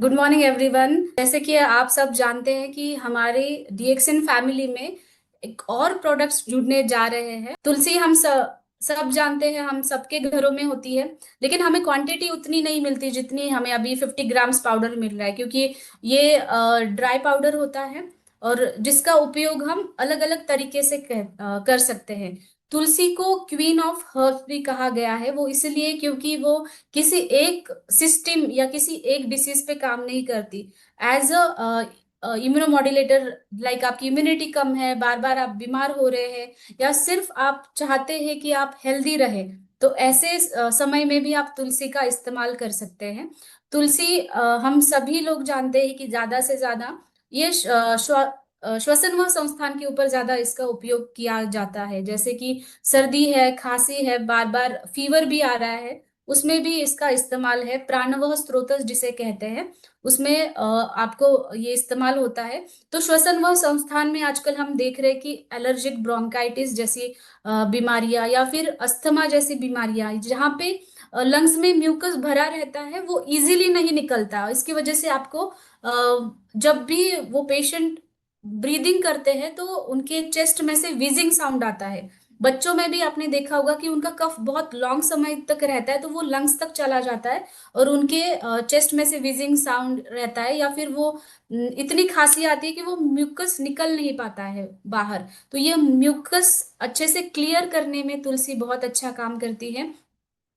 Good morning everyone. जैसे कि आप सब जानते हैं कि हमारी डीएक्सन फैमिली में एक और प्रोडक्ट्स जुड़ने जा रहे हैं। तुलसी हम सब जानते हैं, हम सबके घरों में होती है, लेकिन हमें क्वांटिटी उतनी नहीं मिलती जितनी हमें अभी 50 ग्राम्स पाउडर मिल रहा है, क्योंकि ये ड्राई पाउडर होता है और जिसका उपयोग हम अलग अलग तरीके से कर सकते हैं। तुलसी को क्वीन ऑफ हर्ब्स भी कहा गया है, वो इसलिए क्योंकि वो किसी एक सिस्टम या किसी एक डिसीज पे काम नहीं करती। एज अ इम्यूनोमॉड्यूलेटर, लाइक आपकी इम्यूनिटी कम है, बार बार आप बीमार हो रहे हैं, या सिर्फ आप चाहते हैं कि आप हेल्दी रहे, तो ऐसे समय में भी आप तुलसी का इस्तेमाल कर सकते हैं। तुलसी हम सभी लोग जानते हैं कि ज्यादा से ज्यादा ये श्वसन व संस्थान के ऊपर ज्यादा इसका उपयोग किया जाता है। जैसे कि सर्दी है, खांसी है, बार बार फीवर भी आ रहा है, उसमें भी इसका इस्तेमाल है। प्राणवह स्रोत जिसे कहते हैं, उसमें आपको ये इस्तेमाल होता है। तो श्वसन व संस्थान में आजकल हम देख रहे हैं कि एलर्जिक ब्रोंकाइटिस जैसी बीमारियां या फिर अस्थमा जैसी बीमारियां, जहाँ पे लंग्स में म्यूकस भरा रहता है, वो इजीली नहीं निकलता। इसकी वजह से आपको जब भी वो पेशेंट ब्रीदिंग करते हैं तो उनके चेस्ट में से व्हीजिंग साउंड आता है। बच्चों में भी आपने देखा होगा कि उनका कफ बहुत लॉन्ग समय तक रहता है, तो वो लंग्स तक चला जाता है और उनके चेस्ट में से व्हीजिंग साउंड रहता है, या फिर वो इतनी खांसी आती है कि वो म्यूकस निकल नहीं पाता है बाहर। तो ये म्यूकस अच्छे से क्लियर करने में तुलसी बहुत अच्छा काम करती है।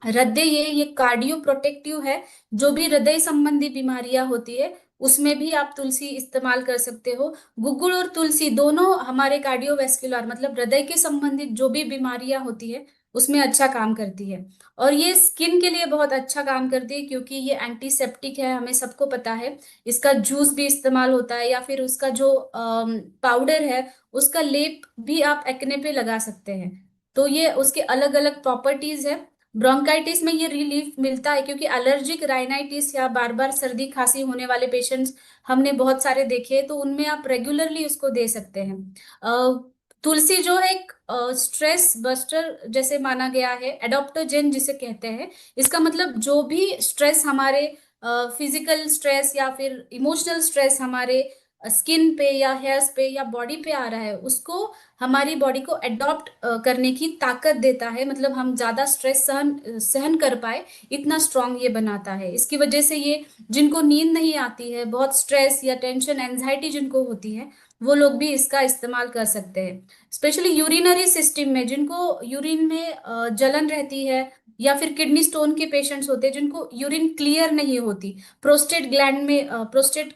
हृदय, ये कार्डियो प्रोटेक्टिव है। जो भी हृदय संबंधी बीमारियां होती है उसमें भी आप तुलसी इस्तेमाल कर सकते हो। गुग्गुल और तुलसी दोनों हमारे कार्डियोवैस्कुलर, मतलब हृदय के संबंधित जो भी बीमारियां होती है उसमें अच्छा काम करती है। और ये स्किन के लिए बहुत अच्छा काम करती है, क्योंकि ये एंटीसेप्टिक है, हमें सबको पता है। इसका जूस भी इस्तेमाल होता है, या फिर उसका जो पाउडर है उसका लेप भी आप एक्ने पे लगा सकते हैं। तो ये उसके अलग अलग प्रॉपर्टीज है। ब्रोंकाइटिस में ये रिलीफ मिलता है, क्योंकि एलर्जिक राइनाइटिस या बार बार सर्दी खांसी होने वाले पेशेंट्स हमने बहुत सारे देखे हैं, तो उनमें आप रेगुलरली उसको दे सकते हैं। तुलसी जो है एक स्ट्रेस बस्टर जैसे माना गया है, एडोप्टोजेन जिसे कहते हैं। इसका मतलब जो भी स्ट्रेस हमारे फिजिकल स्ट्रेस या फिर इमोशनल स्ट्रेस हमारे स्किन पे या हेयर्स पे या बॉडी पे आ रहा है, उसको हमारी बॉडी को अडॉप्ट करने की ताकत देता है। मतलब हम ज्यादा स्ट्रेस सहन सहन कर पाए, इतना स्ट्रांग ये बनाता है। इसकी वजह से ये, जिनको नींद नहीं आती है, बहुत स्ट्रेस या टेंशन एंजाइटी जिनको होती है, वो लोग भी इसका इस्तेमाल कर सकते हैं। स्पेशली यूरिनरी सिस्टम में जिनको यूरिन में जलन रहती है, या फिर किडनी स्टोन के पेशेंट्स होते हैं जिनको यूरिन क्लियर नहीं होती, प्रोस्टेट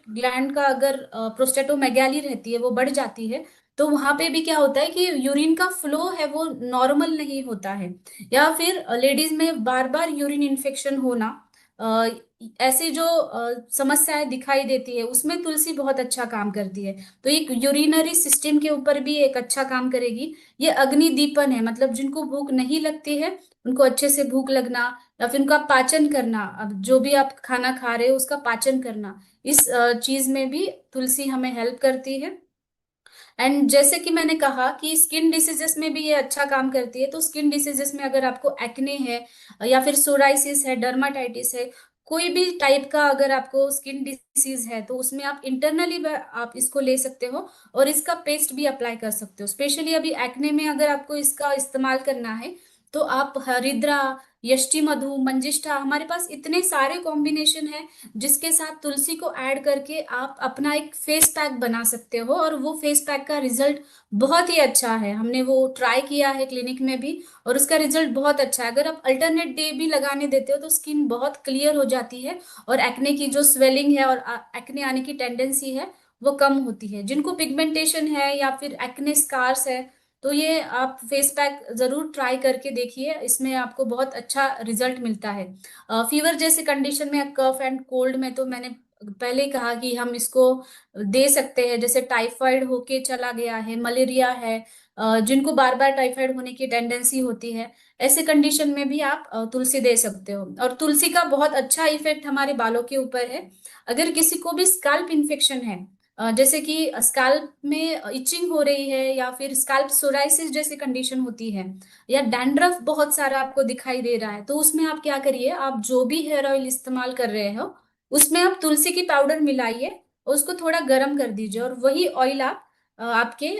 ग्लैंड का अगर प्रोस्टेटोमेगाली रहती है, वो बढ़ जाती है, तो वहां पे भी क्या होता है कि यूरिन का फ्लो है वो नॉर्मल नहीं होता है। या फिर लेडीज में बार बार यूरिन इन्फेक्शन होना, अ, ऐसी जो समस्याएं दिखाई देती है, उसमें तुलसी बहुत अच्छा काम करती है। तो एक यूरिनरी सिस्टम के ऊपर भी एक अच्छा काम करेगी। ये अग्नि दीपन है, मतलब जिनको भूख नहीं लगती है उनको अच्छे से भूख लगना, या फिर उनका पाचन करना, अब जो भी आप खाना खा रहे हो उसका पाचन करना, इस चीज में भी तुलसी हमें हेल्प करती है। एंड जैसे कि मैंने कहा कि स्किन डिसीजेस में भी ये अच्छा काम करती है, तो स्किन डिसीजेस में अगर आपको एक्ने है, या फिर सोराइसिस है, डर्माटाइटिस है, कोई भी टाइप का अगर आपको स्किन डिसीज है, तो उसमें आप इंटरनली आप इसको ले सकते हो और इसका पेस्ट भी अप्लाई कर सकते हो। स्पेशली अभी एक्ने में अगर आपको इसका इस्तेमाल करना है, तो आप हरिद्रा, यष्टि मधु, मंजिष्ठा, हमारे पास इतने सारे कॉम्बिनेशन है जिसके साथ तुलसी को ऐड करके आप अपना एक फेस पैक बना सकते हो। और वो फेस पैक का रिजल्ट बहुत ही अच्छा है, हमने वो ट्राई किया है क्लिनिक में भी, और उसका रिजल्ट बहुत अच्छा है। अगर आप अल्टरनेट डे भी लगाने देते हो तो स्किन बहुत क्लियर हो जाती है, और एक्ने की जो स्वेलिंग है और एक्ने आने की टेंडेंसी है वो कम होती है। जिनको पिगमेंटेशन है या फिर एक्ने स्कार्स है, तो ये आप फेस पैक जरूर ट्राई करके देखिए, इसमें आपको बहुत अच्छा रिजल्ट मिलता है। फीवर जैसे कंडीशन में, कफ एंड कोल्ड में, तो मैंने पहले ही कहा कि हम इसको दे सकते हैं। जैसे टाइफाइड होके चला गया है, मलेरिया है, जिनको बार बार टाइफाइड होने की टेंडेंसी होती है, ऐसे कंडीशन में भी आप तुलसी दे सकते हो। और तुलसी का बहुत अच्छा इफेक्ट हमारे बालों के ऊपर है। अगर किसी को भी स्कैल्प इन्फेक्शन है, जैसे कि स्कैल्प में इचिंग हो रही है, या फिर स्कैल्प सोराइसिस जैसी कंडीशन होती है, या डैंड्रफ बहुत सारा आपको दिखाई दे रहा है, तो उसमें आप क्या करिए, आप जो भी हेयर ऑयल इस्तेमाल कर रहे हो उसमें आप तुलसी की पाउडर मिलाइए और उसको थोड़ा गर्म कर दीजिए, और वही ऑयल आप आपके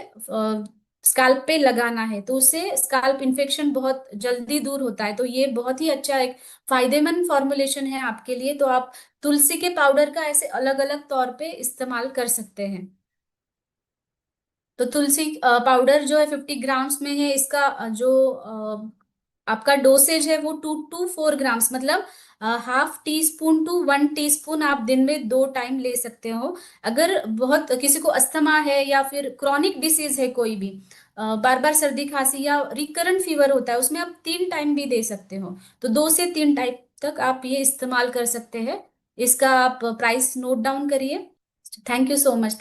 स्काल्प पे लगाना है, तो उससे स्काल्प इन्फेक्शन बहुत जल्दी दूर होता है। तो ये बहुत ही अच्छा एक फायदेमंद फॉर्मुलेशन है आपके लिए। तो आप तुलसी के पाउडर का ऐसे अलग अलग तौर पे इस्तेमाल कर सकते हैं। तो तुलसी पाउडर जो है 50 ग्राम्स में है, इसका जो आपका डोसेज है वो 2 to 4 ग्राम्स, मतलब half teaspoon to 1 teaspoon आप दिन में 2 टाइम ले सकते हो। अगर बहुत किसी को अस्थमा है या फिर क्रॉनिक डिसीज है कोई भी, बार बार सर्दी खांसी या रिकरेंट फीवर होता है, उसमें आप 3 टाइम भी दे सकते हो। तो 2 से 3 टाइम तक आप ये इस्तेमाल कर सकते हैं। इसका आप प्राइस नोट डाउन करिए। Thank you so much.